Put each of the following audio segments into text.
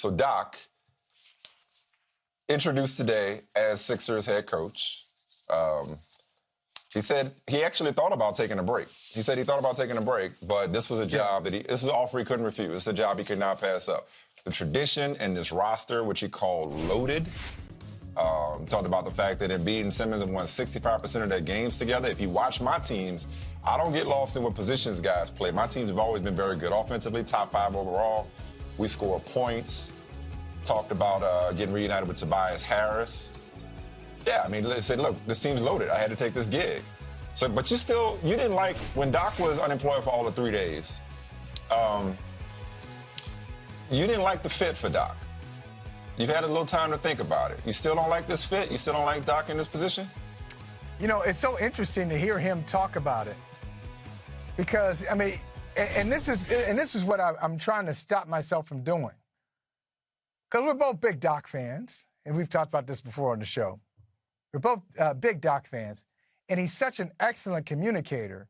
So Doc, introduced today as Sixers head coach, he said he actually thought about taking a break. He said he thought about taking a break, but this was a job that this is an offer he couldn't refuse. It's a job he could not pass up. The tradition and this roster, which he called loaded, talked about the fact that Embiid and Simmons have won 65% of their games together. If you watch my teams, I don't get lost in what positions guys play. My teams have always been very good offensively, top 5 overall. We score points. Talked about getting reunited with Tobias Harris. Yeah, I mean, they said, look, this team's loaded. I had to take this gig. So, but you didn't like, when Doc was unemployed for all the 3 days, you didn't like the fit for Doc. You've had a little time to think about it. You still don't like this fit? You still don't like Doc in this position? You know, it's so interesting to hear him talk about it. Because, I mean, and this is what I'm trying to stop myself from doing. Because we're both big Doc fans, and we've talked about this before on the show. We're both big Doc fans, and he's such an excellent communicator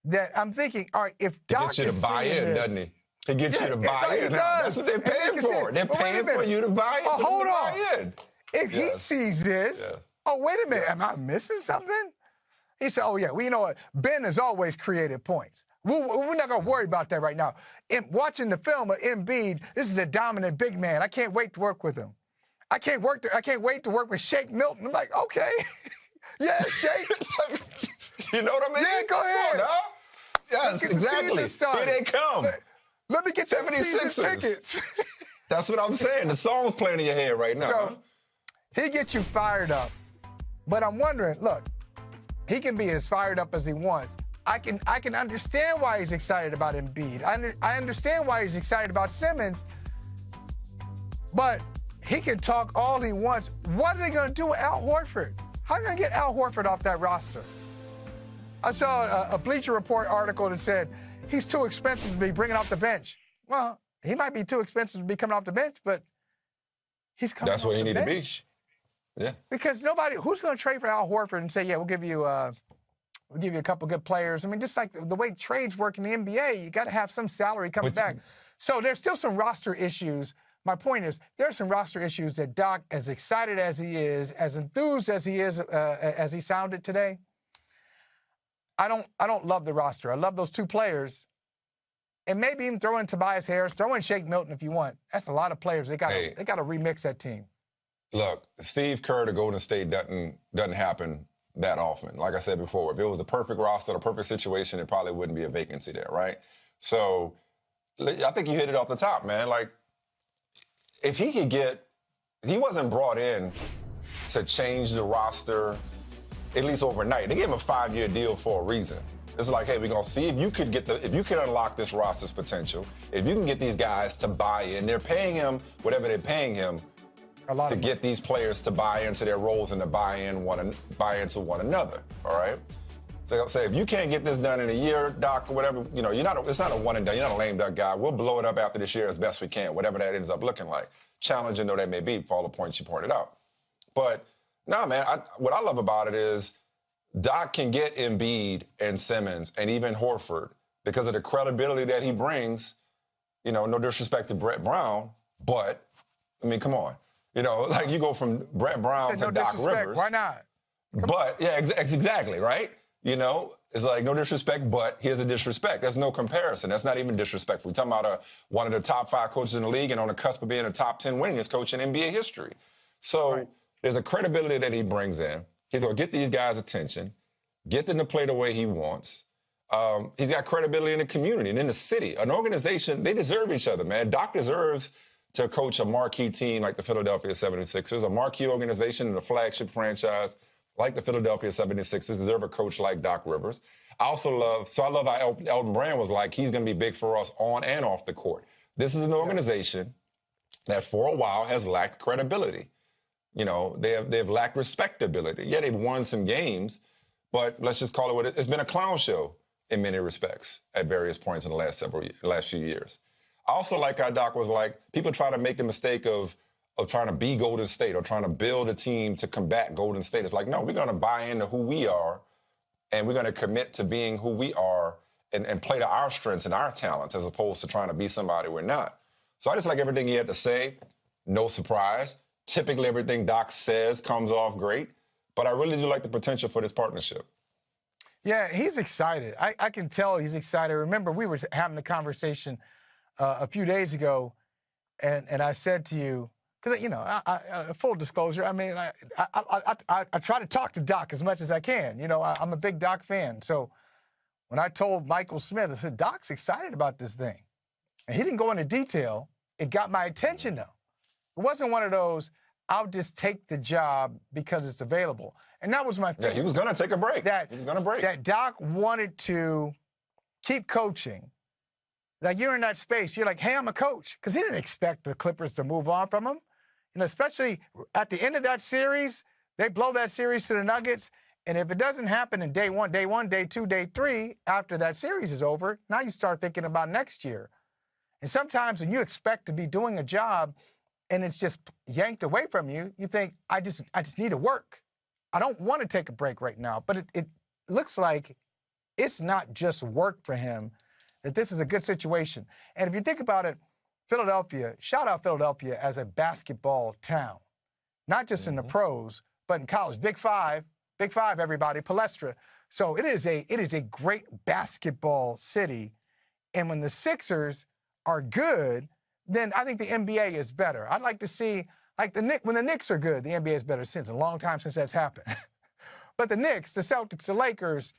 that I'm thinking, all right, if Doc is he gets you to buy in, doesn't he? He gets you to buy in. That's what they're paying for. They're paying for you to buy in. Oh, hold on. In. If he sees this, oh, wait a minute, am I missing something? He said, oh, yeah, well, you know what? Ben has always created points. We're not going to worry about that right now. Watching the film of Embiid, this is a dominant big man. I can't wait to work with him. I can't wait to work with Shake Milton. I'm like, okay. Yeah, Shake. You know what I mean? Yeah, go ahead. Huh? Yes, exactly. Here they come. Let me get 76 tickets. That's what I'm saying. The song's playing in your head right now. So, he gets you fired up. But I'm wondering, look, he can be as fired up as he wants. I can understand why he's excited about Embiid. I understand why he's excited about Simmons. But he can talk all he wants. What are they going to do with Al Horford? How are they going to get Al Horford off that roster? I saw a Bleacher Report article that said he's too expensive to be bringing off the bench. Well, he might be too expensive to be coming off the bench, but he's coming off the bench. That's where he need to be. Yeah. Because who's going to trade for Al Horford and say, yeah, we'll give you a couple good players. I mean, just like the way trades work in the NBA, you got to have some salary coming back. So there's still some roster issues. My point is, there are some roster issues that Doc, as excited as he is, as enthused as he is, as he sounded today, I don't love the roster. I love those 2 players. And maybe even throw in Tobias Harris, throw in Shake Milton if you want. That's a lot of players. They got to remix that team. Look, Steve Kerr to Golden State doesn't happen that often. Like I said before, if it was the perfect roster, the perfect situation, it probably wouldn't be a vacancy there, right? So I think you hit it off the top, man. Like, if he wasn't brought in to change the roster, at least overnight. They gave him a 5-year deal for a reason. It's like, hey, we're gonna see if you could unlock this roster's potential, if you can get these guys to buy in. They're paying him whatever they're paying him to get these players to buy into their roles and to buy into one another. All right. So say if you can't get this done in a year, Doc, or whatever, you know, it's not a one and done. You're not a lame duck guy. We'll blow it up after this year as best we can, whatever that ends up looking like. Challenging though that may be, for all the points you pointed out. But no, man, what I love about it is Doc can get Embiid and Simmons and even Horford because of the credibility that he brings. You know, no disrespect to Brett Brown, but, I mean, come on. You know, like you go from Brett Brown to Doc Rivers. Why not? But, yeah, exactly, right? You know, it's like no disrespect, but here's a disrespect. That's no comparison. That's not even disrespectful. We're talking about one of the top 5 coaches in the league and on the cusp of being a top 10 winningest coach in NBA history. So there's a credibility that he brings in. He's going to get these guys' attention, get them to play the way he wants. He's got credibility in the community and in the city. An organization, they deserve each other, man. Doc deserves to coach a marquee team like the Philadelphia 76ers, a marquee organization and a flagship franchise like the Philadelphia 76ers, deserve a coach like Doc Rivers. I love how Elton Brand was like, he's going to be big for us on and off the court. This is an organization that for a while has lacked credibility. You know, they've lacked respectability. Yeah, they've won some games, but let's just call it what it's been a clown show in many respects at various points in the last few years. I also like how Doc was like, people try to make the mistake of trying to be Golden State or trying to build a team to combat Golden State. It's like, no, we're going to buy into who we are, and we're going to commit to being who we are and play to our strengths and our talents as opposed to trying to be somebody we're not. So I just like everything he had to say. No surprise. Typically, everything Doc says comes off great. But I really do like the potential for this partnership. Yeah, he's excited. I can tell he's excited. Remember, we were having a conversation a few days ago, and I said to you, because, you know, full disclosure, I mean, I try to talk to Doc as much as I can. You know, I'm a big Doc fan. So when I told Michael Smith, I said, Doc's excited about this thing. And he didn't go into detail. It got my attention, though. It wasn't one of those, I'll just take the job because it's available. And that was my feeling. Yeah, he was going to take a break. He was going to break. That Doc wanted to keep coaching. Like, you're in that space. You're like, hey, I'm a coach. Because he didn't expect the Clippers to move on from him. You know, especially at the end of that series, they blow that series to the Nuggets. And if it doesn't happen in day one, day two, day three, after that series is over, now you start thinking about next year. And sometimes when you expect to be doing a job and it's just yanked away from you, you think, I just need to work. I don't want to take a break right now. But it looks like it's not just work for him, that this is a good situation. And if you think about it, Philadelphia, shout out Philadelphia as a basketball town. Not just in the pros, but in college. Big Five, everybody, Palestra. So it is a great basketball city. And when the Sixers are good, then I think the NBA is better. I'd like to see, like, when the Knicks are good, the NBA is better. Since a long time since that's happened. But the Knicks, the Celtics, the Lakers,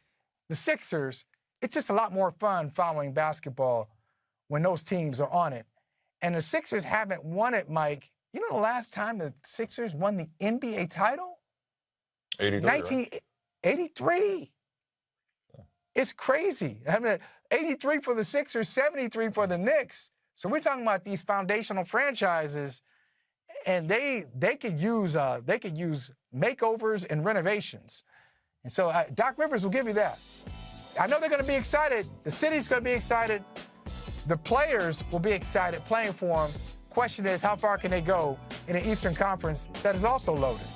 the Sixers, it's just a lot more fun following basketball when those teams are on it. And the Sixers haven't won it, Mike. You know the last time the Sixers won the NBA title? 83, 1983. Right? It's crazy. I mean, 83 for the Sixers, 73 for the Knicks. So we're talking about these foundational franchises, and they could use makeovers and renovations. And so Doc Rivers will give you that. I know they're going to be excited. The city's going to be excited. The players will be excited playing for him. Question is, how far can they go in an Eastern Conference that is also loaded?